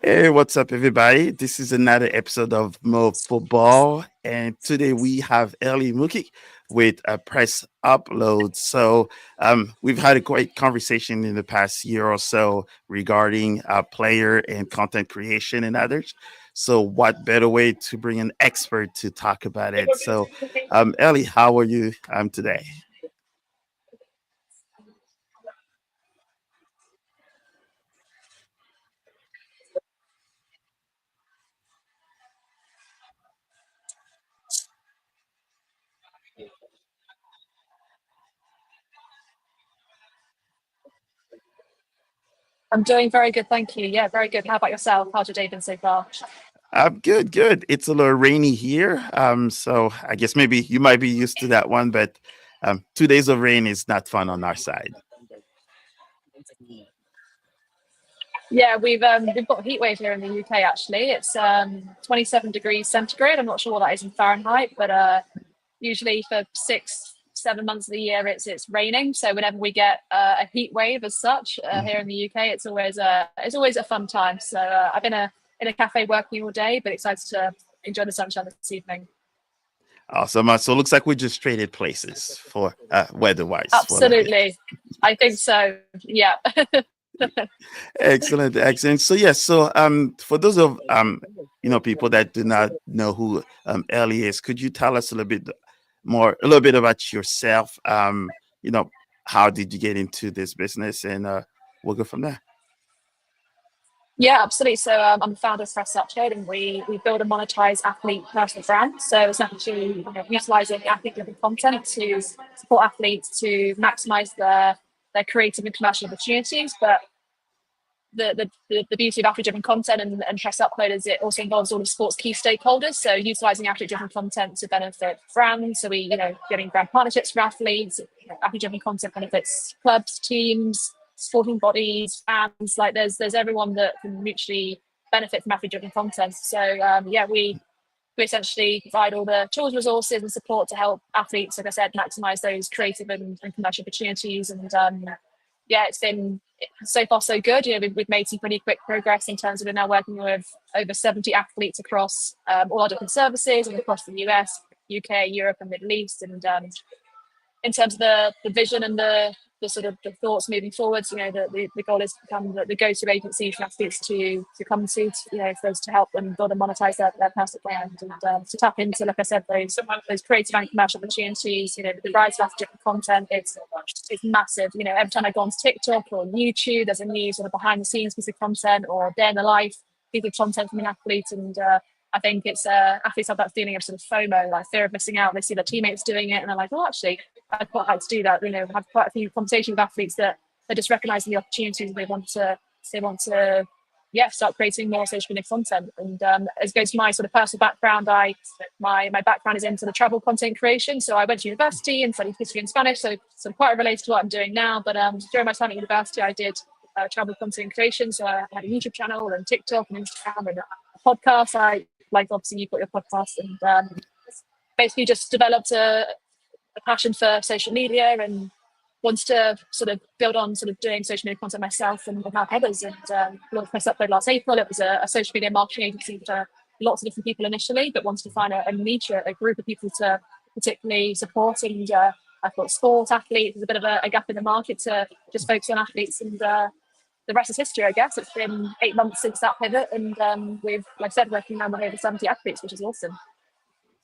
Hey, what's up, everybody? This is another episode of Mo Football, and today we have Ellie Mookie with a press upload. We've had a great conversation in the past year or so regarding player and content creation and others. So, what better way to bring an expert to talk about it? Ellie, how are you today? I'm doing very good, thank you. Yeah, very good. How about yourself? How's your day been so far? I'm good, good. It's a little rainy here. So I guess maybe you might be used to that one, but 2 days of rain is not fun on our side. Yeah, we've got a heat wave here in the UK actually. It's 27 degrees centigrade. I'm not sure what that is in Fahrenheit, but usually for 6, 7 months of the year it's raining. So whenever we get a heat wave as such here in the UK, it's always a fun time. So I've been in a cafe working all day, but excited to enjoy the sunshine this evening. Awesome. So it looks like we just traded places for weather-wise for a little bit. Absolutely. I think so. Yeah. Excellent, excellent. For those of people that do not know who Ellie is, could you tell us a little bit about yourself? You know, how did you get into this business, and we'll go from there. Yeah, absolutely. So I'm the founder of Press Uptrade, and we build and monetize athlete personal brands. So essentially, utilizing athlete-driven content to support athletes to maximize their creative and commercial opportunities. But the beauty of athlete-driven content and Press Upload is it also involves all of sports key stakeholders. So utilizing athlete-driven content to benefit brands. So getting brand partnerships for athletes. Athlete-driven content benefits clubs, teams, sporting bodies, fans. Like there's everyone that can mutually benefit from athlete-driven content. So we essentially provide all the tools, resources, and support to help athletes, like I said, maximize those creative and commercial opportunities. And yeah, it's been so far so good. We've made some pretty quick progress in terms of we're now working with over 70 athletes across all our different services and across the US, UK, Europe, and Middle East. And in terms of the vision and the sort of the thoughts moving forwards, the goal is to become the go-to agency for athletes to come to, for us to help them build and monetize their personal brand and to tap into, like I said, those creative and commercial opportunities. The rise of different content, it's massive. Every time I go on TikTok or YouTube, there's a new sort of behind the scenes piece of content or day in the life piece of content from an athlete. And I think it's athletes have that feeling of sort of FOMO, like fear of missing out. They see their teammates doing it, and they're like, "Oh, actually, I'd quite like to do that." I've had quite a few conversations with athletes that they're just recognizing the opportunities and they want to start creating more social media content. And as goes to my sort of personal background, my background is in sort of travel content creation. So I went to university and studied history and Spanish, so sort of quite related to what I'm doing now. But during my time at university, I did travel content creation. So I had a YouTube channel and TikTok and Instagram and a podcast. Like obviously you've got your podcast, and basically just developed a passion for social media and wants to sort of build on sort of doing social media content myself and help others. And launched Press Upload last April. It was a social media marketing agency for lots of different people initially, but wanted to find a niche, a group of people to particularly support. And I thought sport athletes is a bit of a gap in the market to just focus on athletes. And the rest is history, I guess. It's been 8 months since that pivot, and we've, like I said, working now with over 70 athletes, which is awesome.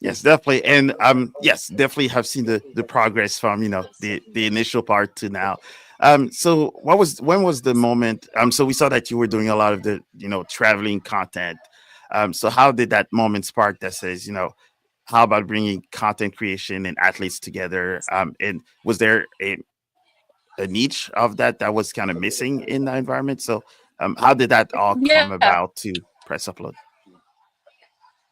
Yes, definitely, and yes, definitely have seen the progress from the initial part to now. So when was the moment? So we saw that you were doing a lot of the traveling content. So how did that moment spark that says how about bringing content creation and athletes together? And was there a niche of that was kind of missing in the environment? So how did that all come Yeah, about to press upload?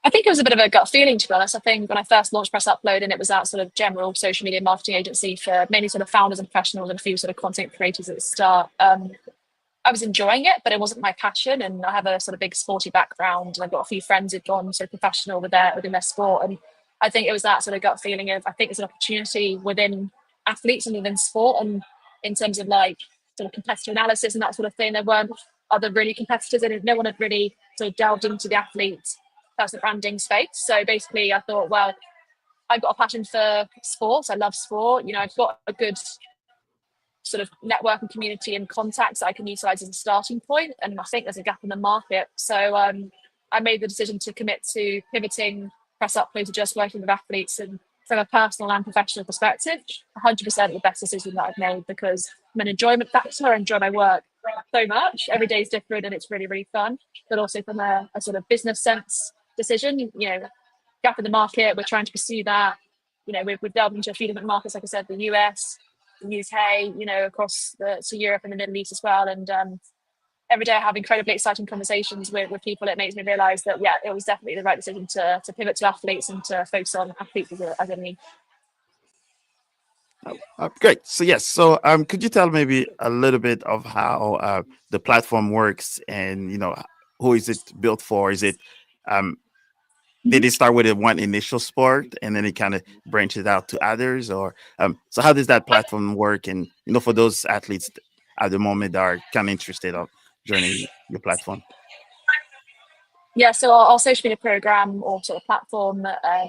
I think it was a bit of a gut feeling, to be honest. I think when I first launched Press Upload, and it was that sort of general social media marketing agency for mainly sort of founders and professionals and a few sort of content creators at the start. I was enjoying it, but it wasn't my passion. And I have a sort of big sporty background, and I've got a few friends who've gone sort of professional within their sport. And I think it was that sort of gut feeling of I think there's an opportunity within athletes and within sport, and in terms of like sort of competitor analysis and that sort of thing, there weren't other really competitors in it. No one had really sort of delved into the athlete personal branding space. So basically, I thought, well, I've got a passion for sports. I love sport. I've got a good sort of network and community and contacts that I can utilize as a starting point. And I think there's a gap in the market. So I made the decision to commit to pivoting press upload to just working with athletes, and from a personal and professional perspective, 100% the best decision that I've made, because I'm an enjoyment factor. I enjoy my work so much. Every day is different and it's really, really fun. But also from a sort of business sense decision, gap in the market, we're trying to pursue that. We've delved into a few different markets, like I said, the US, the UK, across to Europe and the Middle East as well. And every day I have incredibly exciting conversations with people. It makes me realize that, yeah, it was definitely the right decision to pivot to athletes and to focus on athletes as a niche. Great. So yes. So could you tell maybe a little bit of how the platform works, and who is it built for? Is it um, did it start with a one initial sport and then it kind of branches out to others, or so how does that platform work? And for those athletes at the moment that are kind of interested of joining your platform. Yeah, so our social media program, or sort of platform,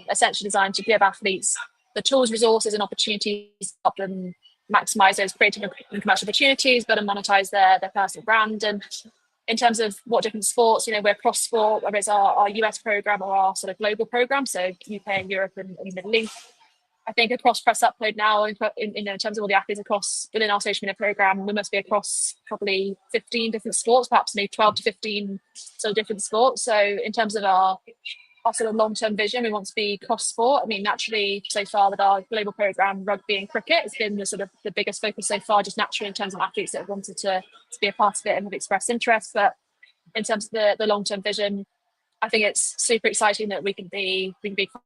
essentially designed to give athletes the tools, resources, and opportunities to help them maximize those creative and commercial opportunities, but to monetize their personal brand. And in terms of what different sports, we're cross sport, whether it's our US program or our sort of global program, so UK and Europe and Middle East. I think across press upload now, in terms of all the athletes across within our social media program, we must be across probably 15 different sports, perhaps maybe 12 to 15 sort of different sports. So in terms of our sort of long-term vision, we want to be cross sport. I mean, naturally, so far with our global program, rugby and cricket has been the sort of the biggest focus so far, just naturally in terms of athletes that have wanted to be a part of it and have expressed interest. But in terms of the long-term vision, I think it's super exciting that we can be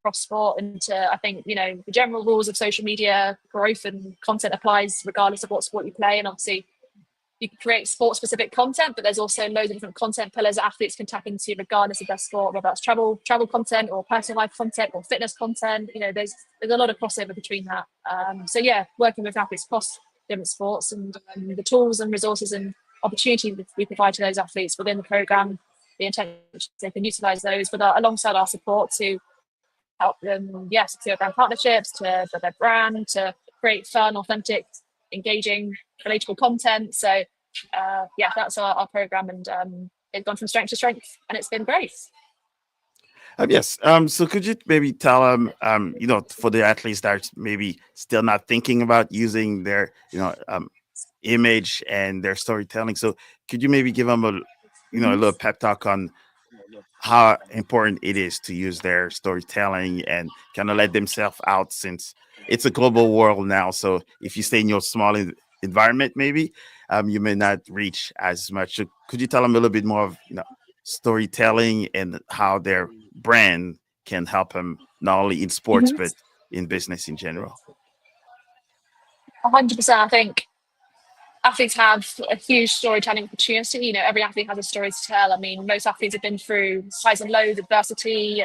cross sport. And I think the general rules of social media growth and content applies regardless of what sport you play. And obviously you can create sport specific content, but there's also loads of different content pillars that athletes can tap into regardless of their sport, whether that's travel content or personal life content or fitness content. There's a lot of crossover between that. So yeah, working with athletes across different sports, and the tools and resources and opportunities that we provide to those athletes within the program, the intention they can utilize those with alongside our support to help them, secure brand partnerships, to build their brand, to create fun, authentic, engaging, relatable content. So that's our program, and it's gone from strength to strength, and it's been great. Yes. So could you maybe tell them, for the athletes that are maybe still not thinking about using their, image and their storytelling. So could you maybe give them a little pep talk on how important it is to use their storytelling and kind of let themselves out, since it's a global world now. So if you stay in your small environment, maybe you may not reach as much. So could you tell them a little bit more of storytelling and how their brand can help them not only in sports but in business in general? 100%. I think athletes have a huge storytelling opportunity. Every athlete has a story to tell. I mean, most athletes have been through highs and lows, adversity,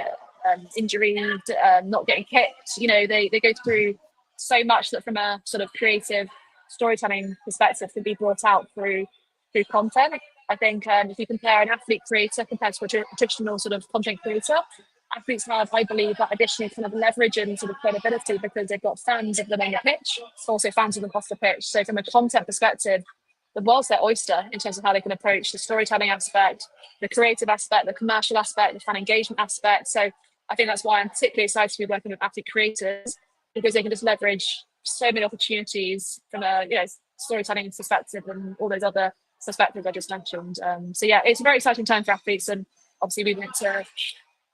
injury, not getting kicked. They go through so much that from a sort of creative storytelling perspective can be brought out through content. I think if you compare an athlete creator compared to a traditional sort of content creator, athletes have, I believe, that additional kind of leverage and sort of credibility because they've got fans of them on the pitch, also fans of them off the pitch. So from a content perspective, the world's their oyster in terms of how they can approach the storytelling aspect, the creative aspect, the commercial aspect, the fan engagement aspect. So I think that's why I'm particularly excited to be working with athlete creators, because they can just leverage so many opportunities from a storytelling perspective and all those other perspectives I just mentioned. So yeah, it's a very exciting time for athletes, and obviously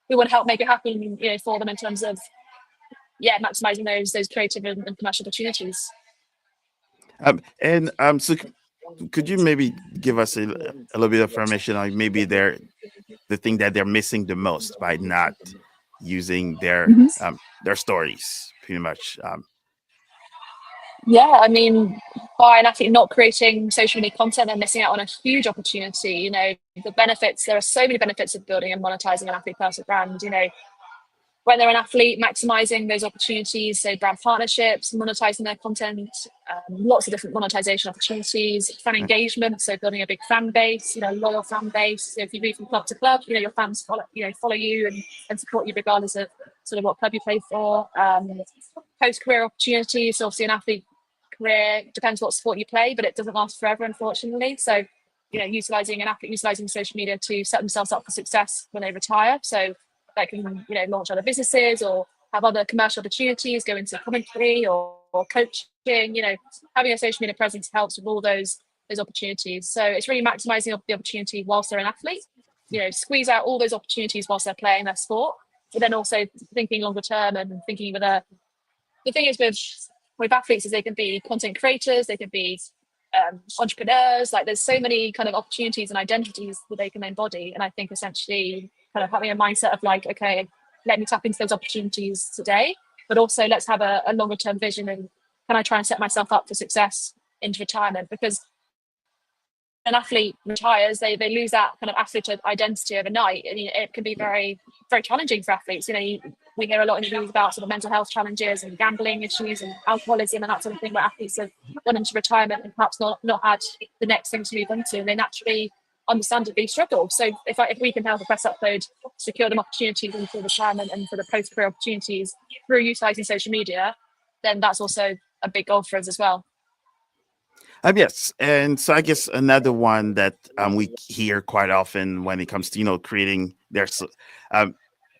we want to help make it happen, for them in terms of maximizing those creative and commercial opportunities. So could you maybe give us a little bit of information on maybe the thing that they're missing the most by not using their stories, pretty much? Yeah, I mean, by an athlete not creating social media content, they're missing out on a huge opportunity. The benefits, there are so many benefits of building and monetizing an athlete personal brand. when they're an athlete, maximizing those opportunities, so brand partnerships, monetizing their content, lots of different monetization opportunities, fan engagement, so building a big fan base, loyal fan base. So if you move from club to club, your fans follow you and support you regardless of sort of what club you play for. Post-career opportunities, so obviously an athlete career depends what sport you play, but it doesn't last forever, unfortunately. So, utilizing social media to set themselves up for success when they retire. So that can, launch other businesses or have other commercial opportunities, go into commentary or coaching. Having a social media presence helps with all those opportunities. So it's really maximizing the opportunity whilst they're an athlete. Squeeze out all those opportunities whilst they're playing their sport, but then also thinking longer term and thinking with the thing is with athletes is they can be content creators, they can be entrepreneurs. Like there's so many kind of opportunities and identities that they can embody. And I think essentially kind of having a mindset of like, okay, let me tap into those opportunities today, but also let's have a longer term vision and can I try and set myself up for success into retirement? Because an athlete retires, they lose that kind of athlete identity overnight, and it can be very, very challenging for athletes. We hear a lot in the news about sort of mental health challenges and gambling issues and alcoholism and that sort of thing, where athletes have gone into retirement and perhaps not had the next thing to move on to, and they naturally, understandably struggle. So if we can help a press upload secure them opportunities into retirement and for the post-career opportunities through utilizing social media, then that's also a big goal for us as well. Yes, and so I guess another one that we hear quite often when it comes to creating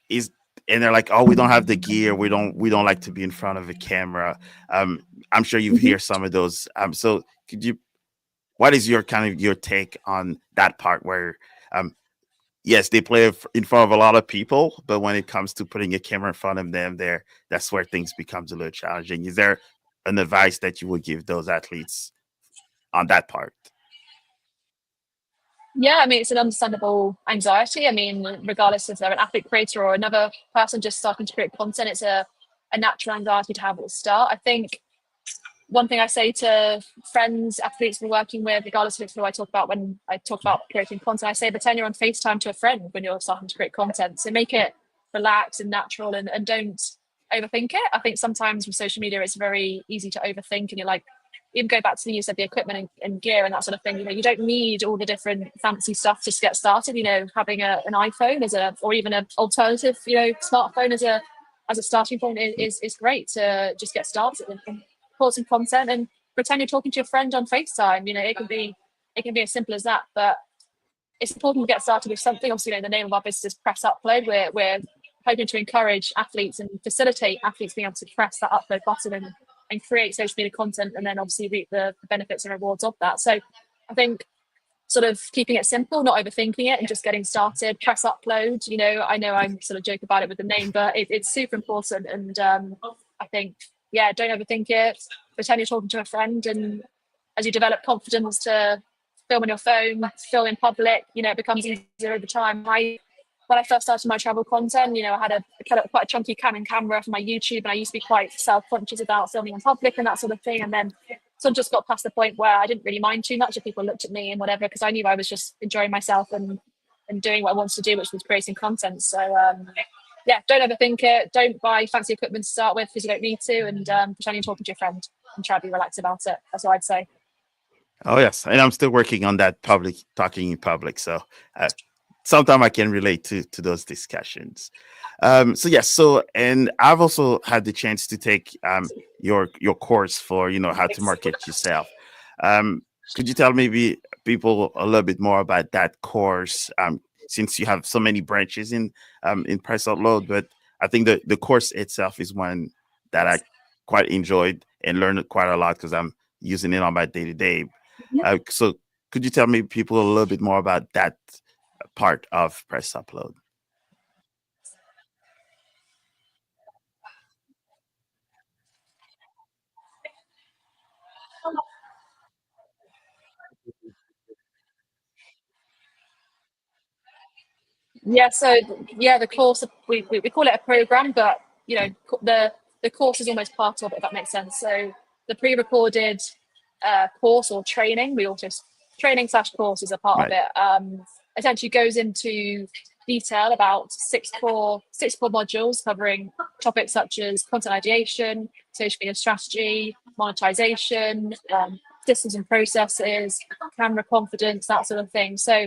is, and they're like, oh, we don't have the gear, we don't like to be in front of a camera. I'm sure you've heard some of those. So what is your take on that part where yes, they play in front of a lot of people, but when it comes to putting a camera in front of them, that's where things becomes a little challenging. Is there an advice that you would give those athletes on that part? Yeah, I mean, it's an understandable anxiety. I mean, regardless if they're an athlete creator or another person just starting to create content, it's a natural anxiety to have at the start. I think one thing I say to friends, athletes we're working with, regardless of who I talk about when I talk about creating content, I say pretend you're on FaceTime to a friend when you're starting to create content. So make it relaxed and natural and don't overthink it. I think sometimes with social media, it's very easy to overthink and you're like, even go back to the use of the equipment and gear and that sort of thing. You don't need all the different fancy stuff to get started. Having an iPhone or even an alternative, smartphone as a starting point is great to just get started and record some content and pretend you're talking to your friend on FaceTime. It can be as simple as that. But it's important to get started with something. Obviously, the name of our business is Press Upload. We're hoping to encourage athletes and facilitate athletes being able to press that upload button and create social media content and then obviously reap the benefits and rewards of that. So I think sort of keeping it simple, not overthinking it and just getting started, press upload. I know I'm sort of joke about it with the name, but it's super important. And I think, don't overthink it. Pretend you're talking to a friend, and as you develop confidence to film on your phone, film in public, it becomes easier over time. When I first started my travel content, I had quite a chunky Canon camera for my YouTube, and I used to be quite self-conscious about filming in public and that sort of thing. And then sort of just got past the point where I didn't really mind too much if people looked at me and whatever, because I knew I was just enjoying myself and doing what I wanted to do, which was creating content. So don't overthink it. Don't buy fancy equipment to start with because you don't need to, and pretend you're talking to your friend and try to be relaxed about it. That's what I'd say. Oh yes, and I'm still working on that public talking in public. So sometimes I can relate to those discussions. So yes, and I've also had the chance to take your course for how to market yourself. Could you tell maybe people a little bit more about that course? Since you have so many branches in Press Upload, but I think the course itself is one that I quite enjoyed and learned quite a lot because I'm using it on my day to day. So could you tell me people a little bit more about that part of Press Upload? Yeah, so the course we call it a program, but the course is almost part of it, if that makes sense. So the pre-recorded course or training, we also training/course is a part of Right. it. Essentially goes into detail about six core modules covering topics such as content ideation, social media strategy, monetization, systems and processes, camera confidence, that sort of thing. So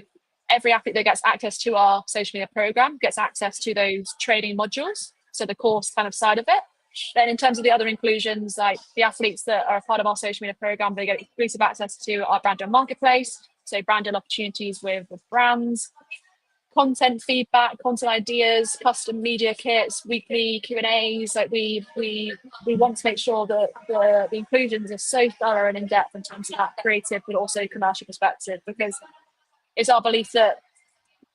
every athlete that gets access to our social media program gets access to those training modules. So the course kind of side of it. Then in terms of the other inclusions, like the athletes that are a part of our social media program, they get exclusive access to our brand and marketplace. So branded opportunities with brands, content feedback, content ideas, custom media kits, weekly Q&As. Like we want to make sure that the inclusions are so thorough and in depth in terms of that creative but also commercial perspective, because it's our belief that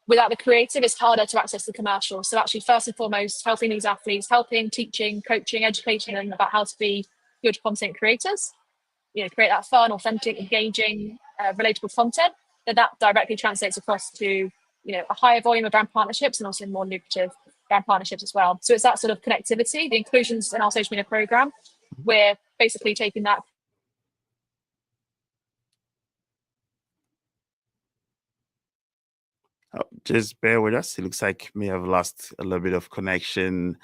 without the creative, it's harder to access the commercial. So actually, first and foremost, helping these athletes, helping, teaching, coaching, educating them about how to be good content creators, create that fun, authentic, engaging, relatable content, that directly translates across to, a higher volume of brand partnerships and also more lucrative brand partnerships as well. So it's that sort of connectivity, the inclusions in our social media program. We're basically taking that. Just bear with us. It looks like we have lost a little bit of connection.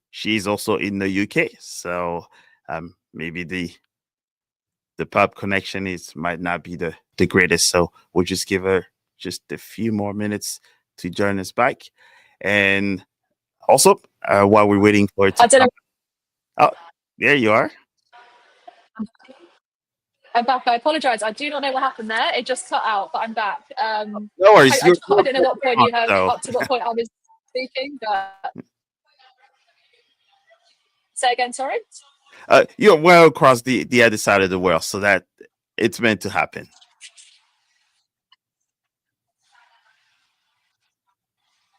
She's also in the UK, so maybe the pub connection might not be the greatest. So we'll just give her just a few more minutes to join us back. And also, while we're waiting for it I to don't come, know. oh, there you are. I'm back. I apologize. I do not know what happened there. It just cut out, but I'm back. No worries. I don't know what point On, you have so up to what point I was speaking, but say again, sorry. you're well across the other side of the world, so that it's meant to happen.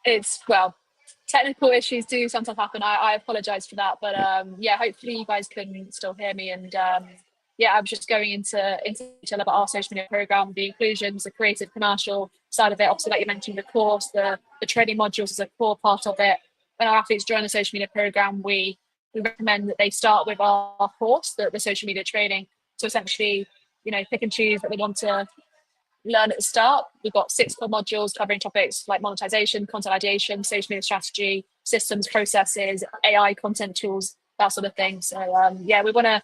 It's well, technical issues do sometimes happen. I apologize for that, but yeah, hopefully you guys can still hear me. And yeah, I was just going into detail about our social media program, the inclusions, the creative commercial side of it. Obviously, like you mentioned, the course, the training modules is a core part of it. When our athletes join the social media program, we recommend that they start with our course, the social media training. So essentially, pick and choose what they want to learn at the start. We've got 6 core modules covering topics like monetization, content ideation, social media strategy, systems, processes, AI content tools, that sort of thing. So yeah, we want to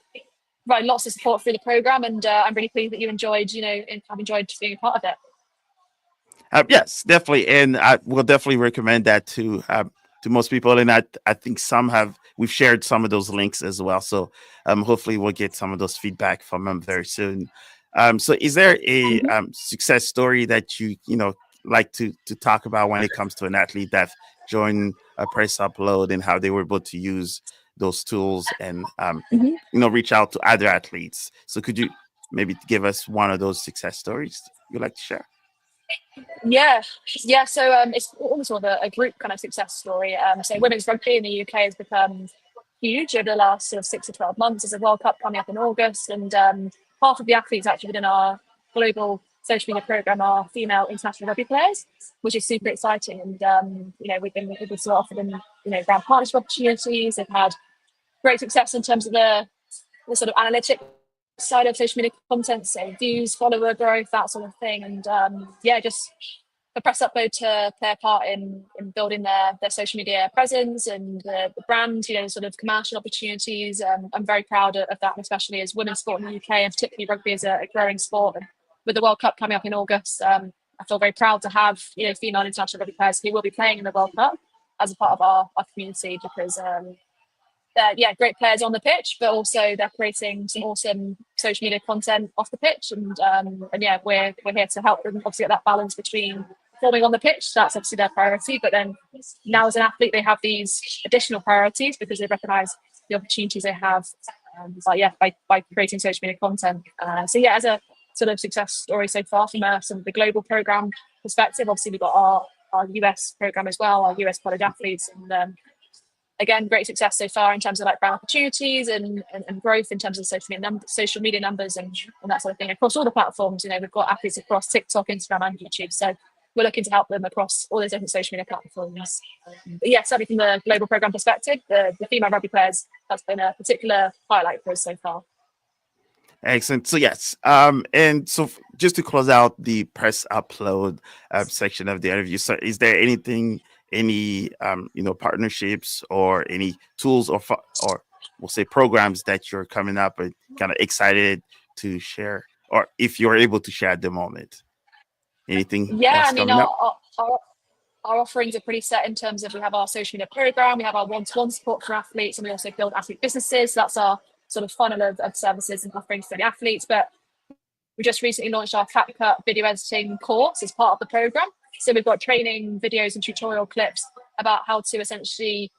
provide lots of support through the program, and I'm really pleased that you enjoyed, and have enjoyed being a part of it. Yes, definitely, and I will definitely recommend that to most people. And I think we've shared some of those links as well. So hopefully we'll get some of those feedback from them very soon. So is there a Mhm. success story that you like to talk about when it comes to an athlete that joined a press upload and how they were able to use those tools and Mhm. reach out to other athletes? So could you maybe give us one of those success stories you'd like to share? Yeah, yeah. So it's almost sort of a group kind of success story. So women's rugby in the UK has become huge over the last sort of 6 to 12 months. There's a World Cup coming up in August, and half of the athletes actually within our global social media program are female international rugby players, which is super exciting. And we've been able to offer them brand partnership opportunities. They've had great success in terms of the sort of analytic side of social media content, so views, follower growth, that sort of thing. And yeah, just the press upload to play a part in building their social media presence and the brand, sort of commercial opportunities. I'm very proud of that, especially as women's sport in the UK and particularly rugby is a growing sport. And with the World Cup coming up in August, I feel very proud to have female international rugby players who will be playing in the World Cup as a part of our community, because they're great players on the pitch, but also they're creating some awesome social media content off the pitch, and yeah, we're here to help them obviously get that balance between performing on the pitch. That's obviously their priority, but then now as an athlete, they have these additional priorities because they recognise the opportunities they have. By creating social media content. So yeah, as a sort of success story so far from some of the global program perspective, obviously we've got our US program as well, our US college athletes, and again, great success so far in terms of like brand opportunities and growth in terms of social media numbers and that sort of thing across all the platforms. We've got athletes across TikTok, Instagram, and YouTube. So we're looking to help them across all those different social media platforms. But yeah, certainly from the global program perspective, the female rugby players, that's been a particular highlight for us so far. Excellent. So yes, and so just to close out the press upload section of the interview, so is there anything, any partnerships or any tools or we'll say programs that you're coming up and kind of excited to share, or if you're able to share at the moment, anything Yeah, I else mean, coming up? our offerings are pretty set in terms of we have our social media program, we have our one-to-one support for athletes, and we also build athlete businesses. So that's our sort of funnel of services and offerings for the athletes. But we just recently launched our CapCut video editing course as part of the program. So we've got training videos and tutorial clips about how to essentially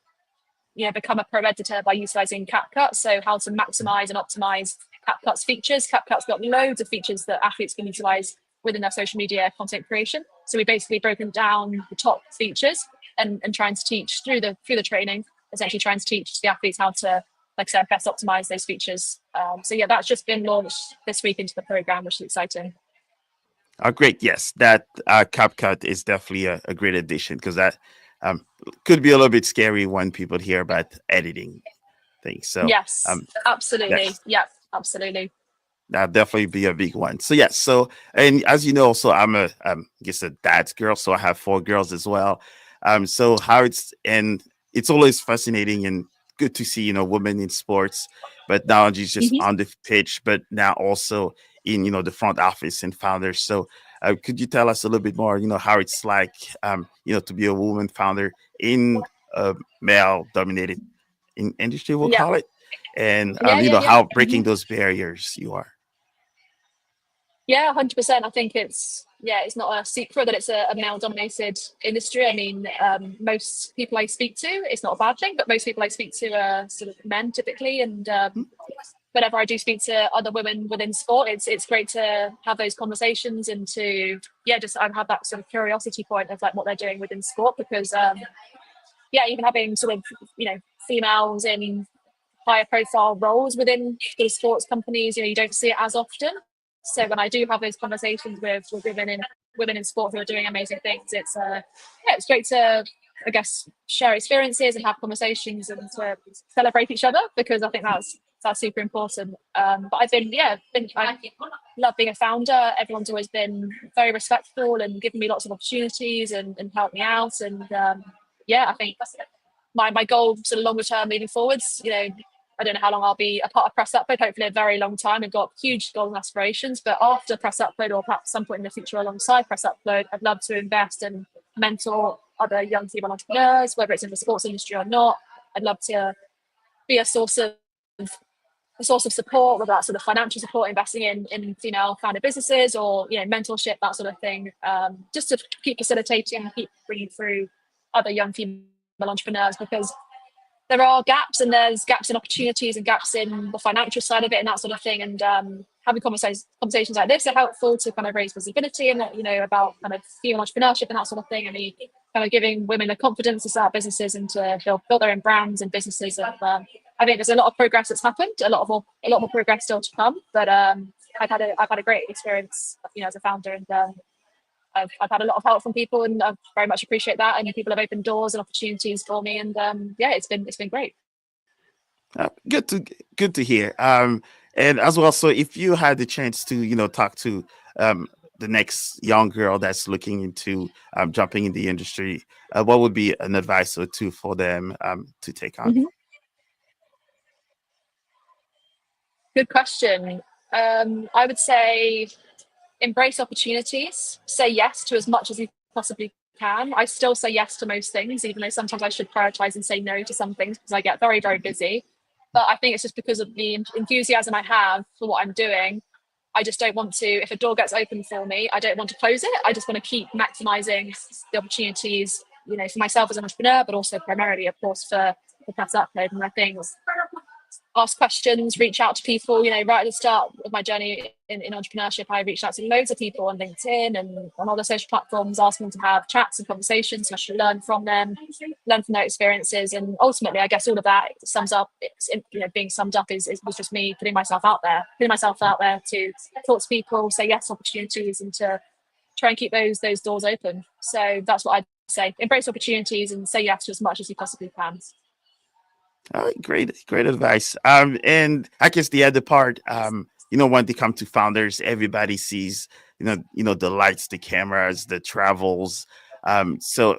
become a pro editor by utilizing CapCut. So how to maximize and optimize CapCut's features. CapCut's got loads of features that athletes can utilize within their social media content creation. So we basically broken down the top features and trying to teach through the training, essentially trying to teach the athletes how to, like I said, best optimize those features. So yeah, that's just been launched this week into the program, which is exciting. Great. Yes, that CapCut is definitely a great addition because that um, could be a little bit scary when people hear about editing things. So Yes, absolutely. yes, Yeah, absolutely. that'll definitely be a big one. So yes, so and as you know, so I'm a I guess a dad's girl, so I have four girls as well. So how it's always fascinating and good to see women in sports, but not only just Mhm. on the pitch, but now also in the front office and founders. So could you tell us a little bit more, how it's like to be a woman founder in a male dominated industry, we'll Yeah, call it, and yeah, yeah, yeah. how breaking Mhm. those barriers you are. Yeah, 100%. I think it's not a secret that it's a male dominated industry. I mean, most people I speak to, it's not a bad thing, but most people I speak to are sort of men typically. And whenever I do speak to other women within sport, it's great to have those conversations and to, yeah, just I have that sort of curiosity point of like what they're doing within sport because, yeah, even having sort of, females in higher profile roles within these sports companies, you don't see it as often. So when I do have those conversations with women in sport who are doing amazing things, it's great to I guess share experiences and have conversations and to celebrate each other because I think that's super important. But I love being a founder. Everyone's always been very respectful and given me lots of opportunities and helped me out. And yeah, I think my goal sort of longer term moving forwards, I don't know how long I'll be a part of Press Upload, hopefully a very long time. I've got huge goals and aspirations, but after Press Upload or perhaps some point in the future alongside Press Upload, I'd love to invest and mentor other young female entrepreneurs, whether it's in the sports industry or not. I'd love to be a source of support, whether that's sort of financial support, investing in female founded businesses or, mentorship, that sort of thing. Just to keep facilitating and keep bringing through other young female entrepreneurs because there are gaps and there's gaps in opportunities and gaps in the financial side of it and that sort of thing. And having conversations like this are helpful to kind of raise visibility and about kind of female entrepreneurship and that sort of thing. And the kind of giving women the confidence to start businesses and to build their own brands and businesses. And I think there's a lot of progress that's happened, a lot more progress still to come. But I've had a great experience, as a founder and. I've had a lot of help from people, and I very much appreciate that. And people have opened doors and opportunities for me, and yeah, it's been great. Good to hear. And as well, so if you had the chance to talk to the next young girl that's looking into jumping in the industry, what would be an advice or two for them to take on? Mhm. Good question. I would say embrace opportunities. Say yes to as much as you possibly can. I still say yes to most things, even though sometimes I should prioritize and say no to some things because I get very, very busy. But I think it's just because of the enthusiasm I have for what I'm doing. I just don't want to, if a door gets open for me, I don't want to close it. I just want to keep maximizing the opportunities, for myself as an entrepreneur, but also primarily, of course, for Press Upload. And I think ask questions, reach out to people. Right at the start of my journey in entrepreneurship, I reached out to loads of people on LinkedIn and on other social platforms, asking them to have chats and conversations so I should learn from them, learn from their experiences. And ultimately, I guess all of that sums up, being summed up was just me putting myself out there to talk to people, say yes to opportunities and to try and keep those doors open. So that's what I'd say. Embrace opportunities and say yes to as much as you possibly can. Great advice. And I guess the other part. when they come to founders, everybody sees, the lights, the cameras, the travels. So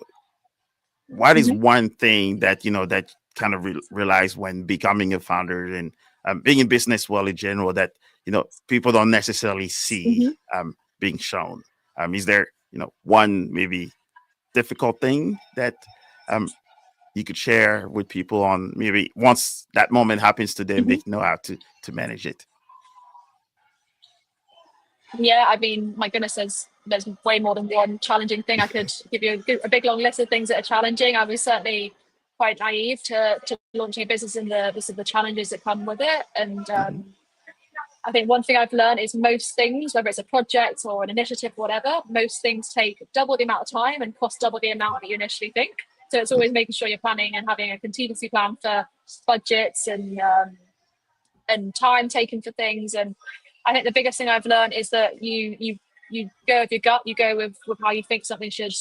what is Hmm. one thing that that kind of realize when becoming a founder and being in business, well, in general, that people don't necessarily see Hmm. being shown? Is there one maybe difficult thing that um, you could share with people on, maybe once that moment happens to them, they Hmm. know how to manage it? Yeah, I mean, my goodness, there's way more than one challenging thing. I could give you a big long list of things that are challenging. I was certainly quite naive to launching a business and the sort of the challenges that come with it. And Hmm. I think one thing I've learned is most things, whether it's a project or an initiative, whatever, most things take double the amount of time and cost double the amount that you initially think. So it's always making sure you're planning and having a contingency plan for budgets and time taken for things. And I think the biggest thing I've learned is that you go with your gut, you go with how you think something should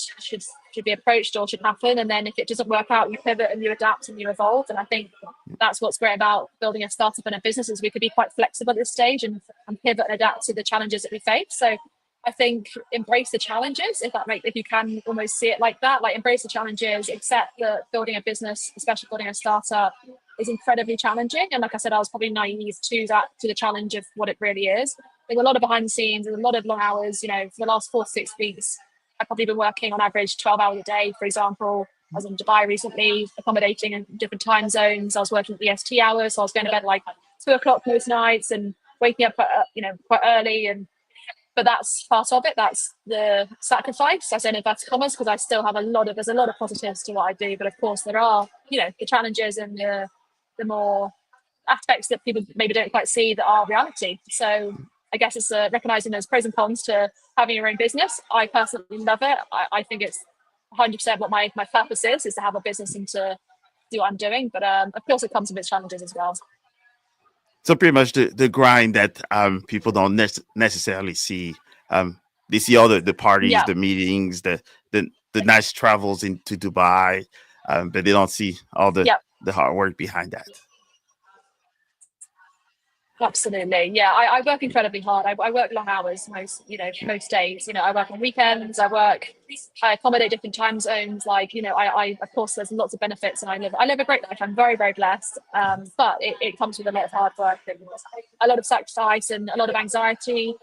be approached or should happen, and then if it doesn't work out, you pivot and you adapt and you evolve. And I think that's what's great about building a startup and a business is we could be quite flexible at this stage and pivot and adapt to the challenges that we face. So I think embrace the challenges if you can almost see it like that, like embrace the challenges, accept that building a business, especially building a startup, is incredibly challenging. And like I said, I was probably naive to the challenge of what it really is. There's a lot of behind the scenes, there's a lot of long hours. For the last 4 to 6 weeks, I've probably been working on average 12 hours a day. For example, I was in Dubai recently, accommodating in different time zones. I was working at EST hours, so I was going to bed like 2 o'clock most nights and waking up quite early. And but that's part of it. That's the sacrifice. I say in inverted commas because I still have there's a lot of positives to what I do, but of course there are the challenges and the more aspects that people maybe don't quite see that are reality. So I guess it's recognizing there's pros and cons to having your own business. I personally love it. I think it's 100% what my purpose is to have a business and to do what I'm doing. But of course, it comes with its challenges as well. So pretty much the grind that people don't necessarily see. They see all the parties, Yeah. the meetings, the nice travels into Dubai, but they don't see all Yeah. the hard work behind that. Absolutely. Yeah. I work incredibly hard. I work long hours most days. I work on weekends. I accommodate different time zones. Like, of course, there's lots of benefits and I live a great life. I'm very, very blessed. But it comes with a lot of hard work and a lot of sacrifice and a lot of anxiety,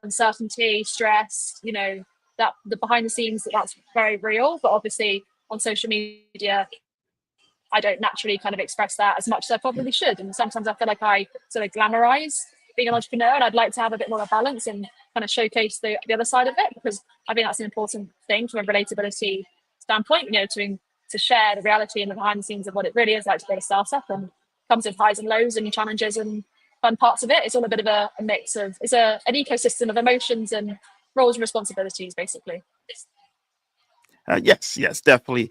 uncertainty, stress, that the behind the scenes, that's very real. But obviously on social media, I don't naturally kind of express that as much as I probably should. And sometimes I feel like I sort of glamorize being an entrepreneur, and I'd like to have a bit more of balance and kind of showcase the other side of it because I think that's an important thing from a relatability standpoint, to share the reality and the behind the scenes of what it really is like to build a startup and comes with highs and lows and challenges and fun parts of it. It's all a bit of a mix of, an ecosystem of emotions and roles and responsibilities, basically. Yes, yes, definitely.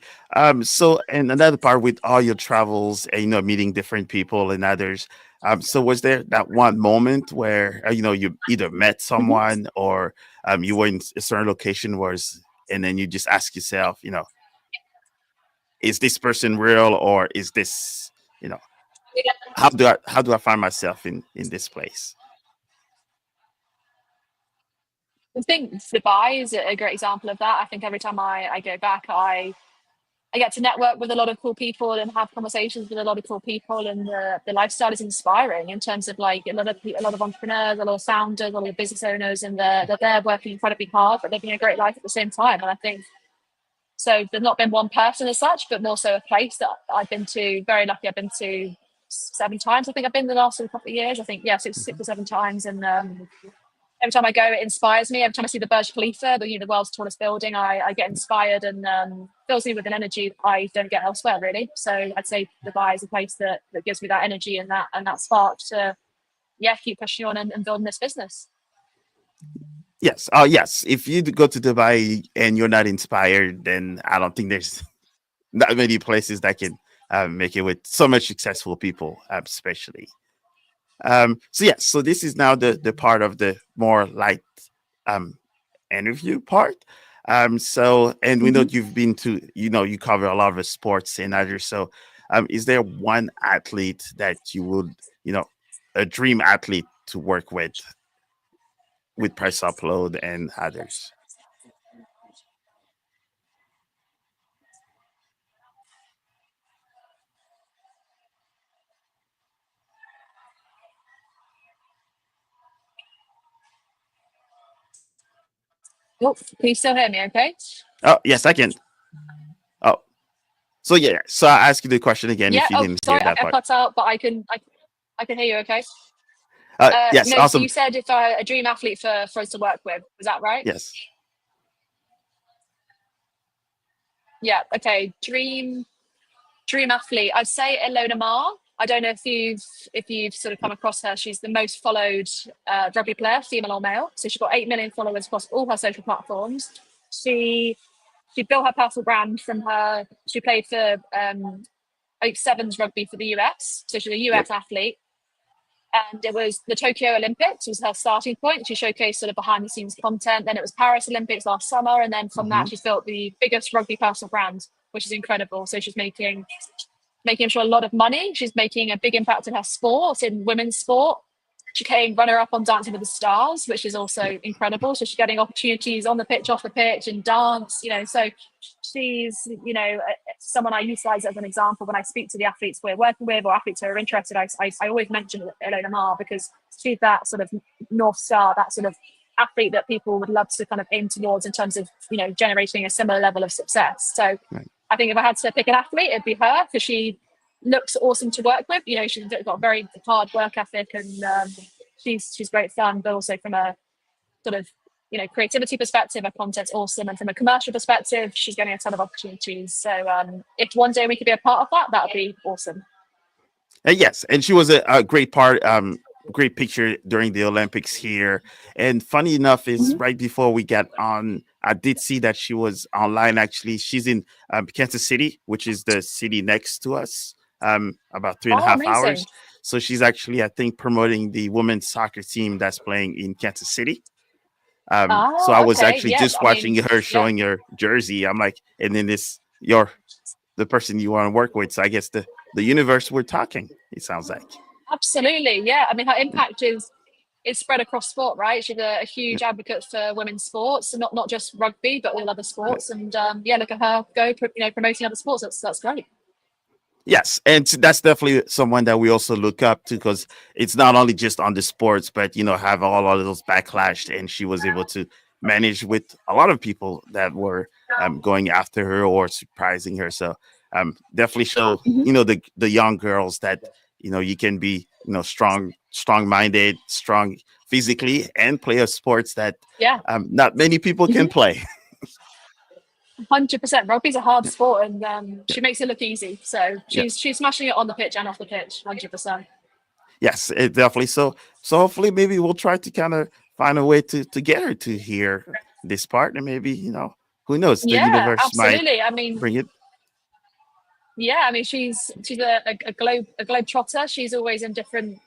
So, and another part with all your travels and meeting different people and others. So, was there that one moment where you either met Mhm. someone or you were in a certain location and then you just ask yourself, is this person real, or is this, you know, how do I find myself in this place? I think Dubai is a great example of that. I think every time I go back, I get to network with a lot of cool people and have conversations with a lot of cool people, and the lifestyle is inspiring in terms of like a lot of entrepreneurs, a lot of founders, a lot of business owners, and they're there working incredibly hard, but living a great life at the same time. And I think so. There's not been one person as such, but more so a place that I've been to. Very lucky, I've been to 7 times. I think I've been the last couple of years. I think yeah, six Mhm. or 7 times, and every time I go, it inspires me. Every time I see the Burj Khalifa, the world's tallest building, I get inspired and fills me with an energy I don't get elsewhere, really. So I'd say Dubai is a place that gives me that energy and that spark to keep pushing on and building this business. Yes. Oh, yes. If you go to Dubai and you're not inspired, then I don't think there's not many places that can make it with so much successful people, especially. So yes, so this is now the part of the more light um, interview part. So and we know Mm-hmm. you've been to, you cover a lot of the sports and others. So is there one athlete that you would, a dream athlete to work with Price Upload and others? Oh, can you still hear me? Okay. Oh, yes, I can. Oh, so yeah. So I ask you the question again Yeah. if you Oh, didn't hear sorry, that I part. cut out, but I can hear you. Okay. Yes, No, so awesome. you said if a dream athlete for us to work with, was that right? Yes. Yeah. Okay. Dream athlete. I'd say Ilona Maher. I don't know if you've sort of come across her. She's the most followed rugby player, female or male. So she's got 8 million followers across all her social platforms. She she built her personal brand from her. She played for sevens rugby for the US. So she's a Yep. US athlete. And it was the Tokyo Olympics was her starting point. She showcased sort of behind the scenes content. Then it was Paris Olympics last summer, and then from Hmm. that she's built the biggest rugby personal brand, which is incredible. So she's making I'm sure a lot of money. She's making a big impact in her sport, in women's sport. She came runner up on Dancing with the Stars, which is also incredible. So she's getting opportunities on the pitch, off the pitch, and dance. So she's someone I utilize as an example when I speak to the athletes we're working with or athletes who are interested. I always mention Elena Mar because she's that sort of north star, that sort of athlete that people would love to kind of aim towards in terms of generating a similar level of success. So Right. I think if I had to pick an athlete, it'd be her because she looks awesome to work with. She's got a very hard work ethic, and she's great fun, but also from a sort of creativity perspective, her content's awesome, and from a commercial perspective, she's getting a ton of opportunities. So if one day we could be a part of that, that would be awesome. Yes, and she was a great part, great picture during the Olympics here. And funny enough, is Mhm. right before we got on, I did see that she was online. Actually, she's in Kansas City, which is the city next to us, about three and a Oh, half hours. amazing. So she's actually, I think, promoting the women's soccer team that's playing in Kansas City. So I Oh, was okay. actually Yeah, just I mean, watching her yeah. showing her jersey. I'm like, and then this you're the person you want to work with. So I guess the universe we're talking. It sounds like. Absolutely, yeah. I mean, her Yeah, impact is spread across sport, right? She's a yeah, huge advocate for women's sports, and not just rugby, but all other right. sports. And yeah, look at her go, promoting other sports. That's great. Yes, and that's definitely someone that we also look up to because it's not only just on the sports, but have all of those backlash, and she was able to manage with a lot of people that were going after her or surprising her. So definitely show Mhm. the young girls that you can be strong minded, strong physically, and play a sports that Yeah, not many people can play. 100%. Rugby's a hard Yeah, sport, and she makes it look easy. So yeah. she's smashing it on the pitch and off the pitch, 100%. Yes, it definitely. So hopefully, maybe we'll try to kind of find a way to get her to hear this part, and maybe who knows, the Yeah, universe might absolutely. I mean, bring it. yeah, I mean, she's a globe trotter. She's always in different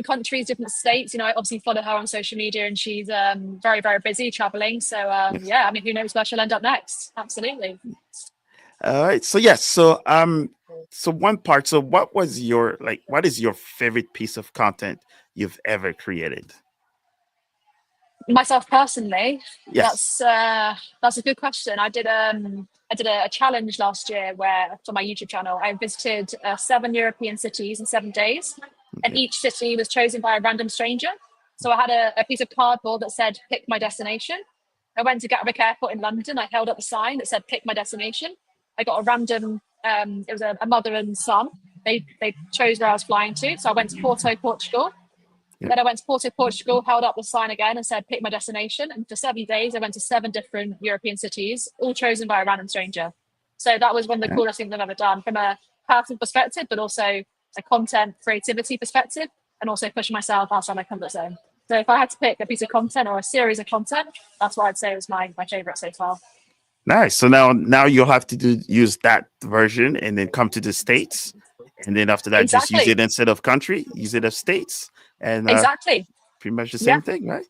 countries, different states. I obviously follow her on social media, and she's very, very busy traveling. So Yes. yeah, I mean, who knows where she'll end up next? Absolutely. All right. So yes. So one part. So what is your favorite piece of content you've ever created? Myself personally, Yes. that's a good question. I did a challenge last year where for my YouTube channel I visited 7 European cities in 7 days, and Okay. each city was chosen by a random stranger. So I had a piece of cardboard that said "Pick my destination." I went to Gatwick Airport in London. I held up a sign that said "Pick my destination." I got a random. It was a mother and son. They chose where I was flying to. So I went to Porto, Portugal. Yeah. Then I went to Porto, Portugal, held up the sign again and said, pick my destination. And for 7 days, I went to 7 different European cities, all chosen by a random stranger. So that was one of the Yeah. coolest things I've ever done from a personal perspective, but also a content creativity perspective, and also pushing myself outside my comfort zone. So if I had to pick a piece of content or a series of content, that's what I'd say was my favorite so far. Nice. So now you'll have to use that version and then come to the states, and then after that, just use Exactly. it instead of country, use it as states, and Exactly. pretty much the Yeah. same thing, right?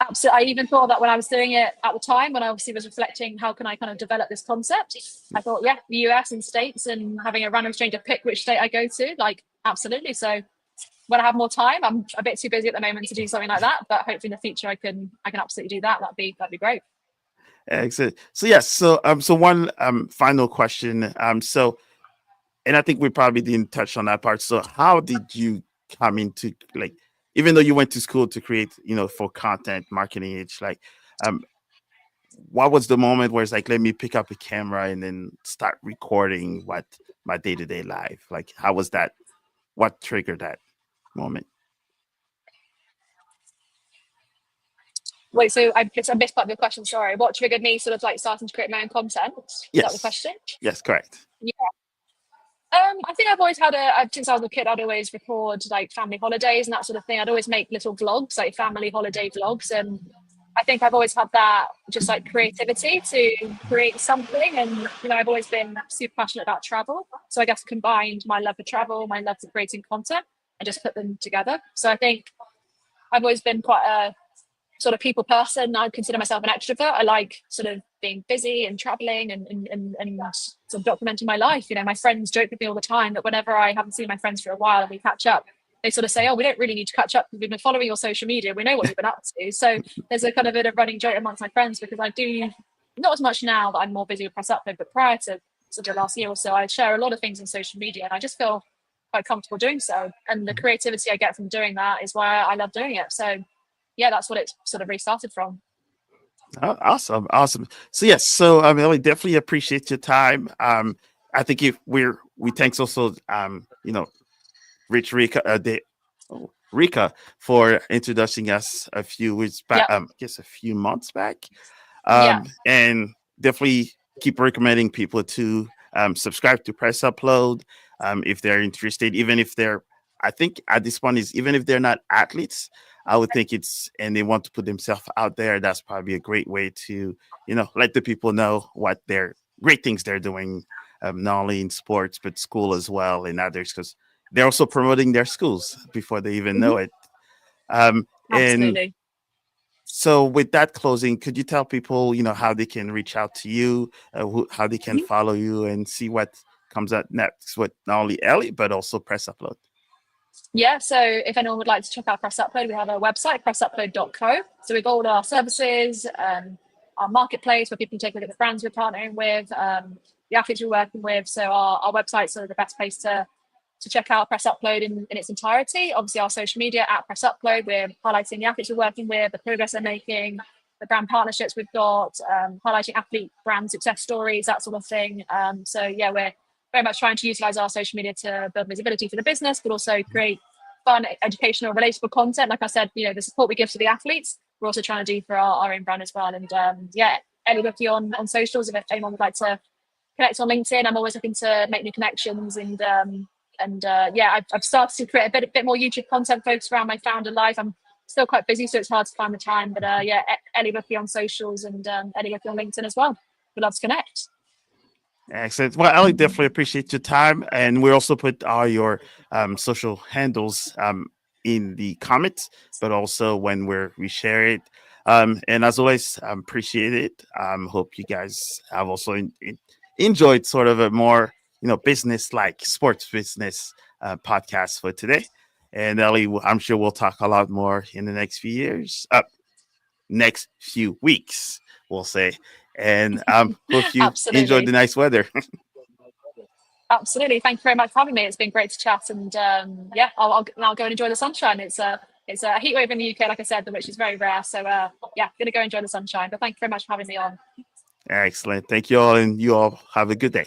Absolutely. I even thought that when I was doing it at the time, when I obviously was reflecting, how can I kind of develop this concept? I thought, yeah, the US and states, and having a random stranger pick which state I go to, like, absolutely. So when I have more time. I'm a bit too busy at the moment to do something like that, but hopefully in the future I can absolutely do that. That'd be great. Excellent. So yes, so one final question. And I think we probably didn't touch on that part. So how did you come into, like, even though you went to school to create, for content marketing, it's like, um, what was the moment where it's like, let me pick up a camera and then start recording what my day-to-day life? Like, how was that? What triggered that moment? Wait, so I missed part of your question. Sorry. What triggered me sort of like starting to create my own content? Is that the Yes. question? Yes, correct. I think I've always since I was a kid, I'd always record like family holidays and that sort of thing. I'd always make little vlogs, like family holiday vlogs. And I think I've always had that just like creativity to create something. And, I've always been super passionate about travel. So I guess combined my love for travel, my love for creating content and just put them together. So I think I've always been quite a sort of people person. I consider myself an extrovert. I like sort of being busy and traveling and sort of documenting my life. My friends joke with me all the time that whenever I haven't seen my friends for a while and we catch up, they sort of say, "Oh, we don't really need to catch up because we've been following your social media. We know what you've been up to." So there's a kind of bit of running joke amongst my friends because I do not as much now that I'm more busy with press upload, but prior to sort of last year or so, I share a lot of things on social media and I just feel quite comfortable doing so. And the creativity I get from doing that is why I love doing it. So yeah, that's what it sort of restarted from. Oh, awesome, awesome. So yes, so Ellie, definitely appreciate your time. I think if we thanks also Rich Rika, Rika, for introducing us a few weeks back, Yeah, I guess a few months back. yeah, And definitely keep recommending people to subscribe to Press Upload if they're interested, even if they're, I think at this point is even if they're not athletes, I would think and they want to put themselves out there. That's probably a great way to, let the people know what they're great things they're doing, not only in sports, but school as well and others, because they're also promoting their schools before they even hmm know it. And absolutely. so, with that closing, could you tell people, how they can reach out to you, how they can Mhm. follow you, and see what comes up next with not only Ellie but also Press Upload? Yeah, so if anyone would like to check out Press Upload, we have a website, pressupload.co. So we've got all our services, our marketplace where people can take a look at the brands we're partnering with, the athletes we're working with. So our websites are the best place to check out Press Upload in its entirety. Obviously, our social media at Press Upload, we're highlighting the athletes we're working with, the progress they're making, the brand partnerships we've got, highlighting athlete brand success stories, that sort of thing. So yeah, we're very much trying to utilize our social media to build visibility for the business, but also create fun, educational, relatable content. Like I said, the support we give to the athletes, we're also trying to do for our own brand as well. And yeah, Ellie Rookie on socials. If anyone would like to connect on LinkedIn, I'm always looking to make new connections. And yeah, I've started to create a bit more YouTube content focused around my founder life. I'm still quite busy, so it's hard to find the time. But yeah, Ellie Rookie on socials and Ellie Rookie on LinkedIn as well. We'd love to connect. Excellent. Well, Ellie, definitely appreciate your time, and we also put all your social handles in the comments, but also when we share it. And as always, appreciate it. Hope you guys have also enjoyed sort of a more business like sports business podcast for today. And Ellie, I'm sure we'll talk a lot more in the next few years, next few weeks, we'll say. And hope you enjoyed the Absolutely. nice weather. Absolutely. Thank you very much for having me. It's been great to chat. And yeah, I'll go and enjoy the sunshine. It's a heat wave in the UK, like I said, which is very rare. So yeah, going to go enjoy the sunshine. But thank you very much for having me on. Excellent. Thank you all, and you all have a good day.